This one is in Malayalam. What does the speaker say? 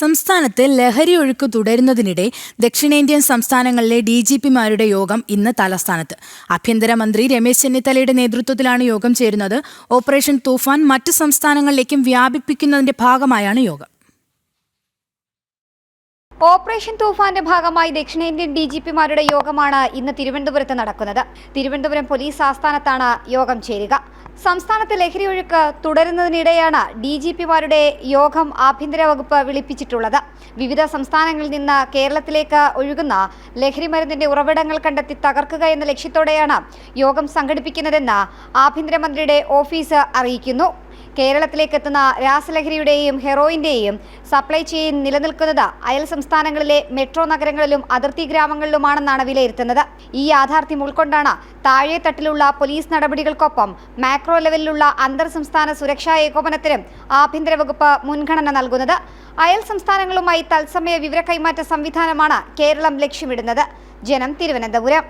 സംസ്ഥാനത്ത് ലഹരി ഒഴുക്ക് തുടരുന്നതിനിടെ ദക്ഷിണേന്ത്യൻ സംസ്ഥാനങ്ങളിലെ ഡിജിപിമാരുടെ യോഗം ഇന്ന് തലസ്ഥാനത്ത്. ആഭ്യന്തരമന്ത്രി രമേശ് ചെന്നിത്തലയുടെ നേതൃത്വത്തിലാണ് യോഗം ചേരുന്നത്. ഓപ്പറേഷൻ തൂഫാൻ മറ്റ് സംസ്ഥാനങ്ങളിലേക്കും വ്യാപിപ്പിക്കുന്നതിന്റെ ഭാഗമായാണ് യോഗം. ഓപ്പറേഷൻ തൂഫാന്റെ ഭാഗമായി ദക്ഷിണേന്ത്യൻ ഡിജിപിമാരുടെ യോഗമാണ് ഇന്ന് തിരുവനന്തപുരത്ത് നടക്കുന്നത്. തിരുവനന്തപുരം പോലീസ് ആസ്ഥാനത്താണ് യോഗം ചേരുക. സംസ്ഥാനത്ത് ലഹരി ഒഴുക്ക് തുടരുന്നതിനിടെയാണ് ഡിജിപിമാരുടെ യോഗം ആഭ്യന്തര വകുപ്പ് വിളിപ്പിച്ചിട്ടുള്ളത്. വിവിധ സംസ്ഥാനങ്ങളിൽ നിന്ന് കേരളത്തിലേക്ക് ഒഴുകുന്ന ലഹരി മരുന്നിന്റെ ഉറവിടങ്ങൾ കണ്ടെത്തി തകർക്കുക എന്ന ലക്ഷ്യത്തോടെയാണ് യോഗം സംഘടിപ്പിക്കുന്നതെന്ന് ആഭ്യന്തരമന്ത്രിയുടെ ഓഫീസ് അറിയിക്കുന്നു. കേരളത്തിലേക്ക് എത്തുന്ന രാസലഹരിയുടെയും ഹെറോയിന്റെയും സപ്ലൈ ചെയിൻ നിലനിൽക്കുന്നത് അയൽ സംസ്ഥാനങ്ങളിലെ മെട്രോ നഗരങ്ങളിലും അതിർത്തി ഗ്രാമങ്ങളിലുമാണെന്നാണ് വിലയിരുത്തുന്നത്. ഈ യാഥാർത്ഥ്യം ഉൾക്കൊണ്ടാണ് താഴെത്തട്ടിലുള്ള പോലീസ് നടപടികൾക്കൊപ്പം മാക്രോ ലെവലിലുള്ള അന്തർ സംസ്ഥാന സുരക്ഷാ ഏകോപനത്തിനും ആഭ്യന്തര വകുപ്പ് മുൻഗണന നൽകുന്നത്. അയൽ സംസ്ഥാനങ്ങളുമായി തത്സമയ വിവര കൈമാറ്റ സംവിധാനമാണ് കേരളം ലക്ഷ്യമിടുന്നത്. ജനം, തിരുവനന്തപുരം.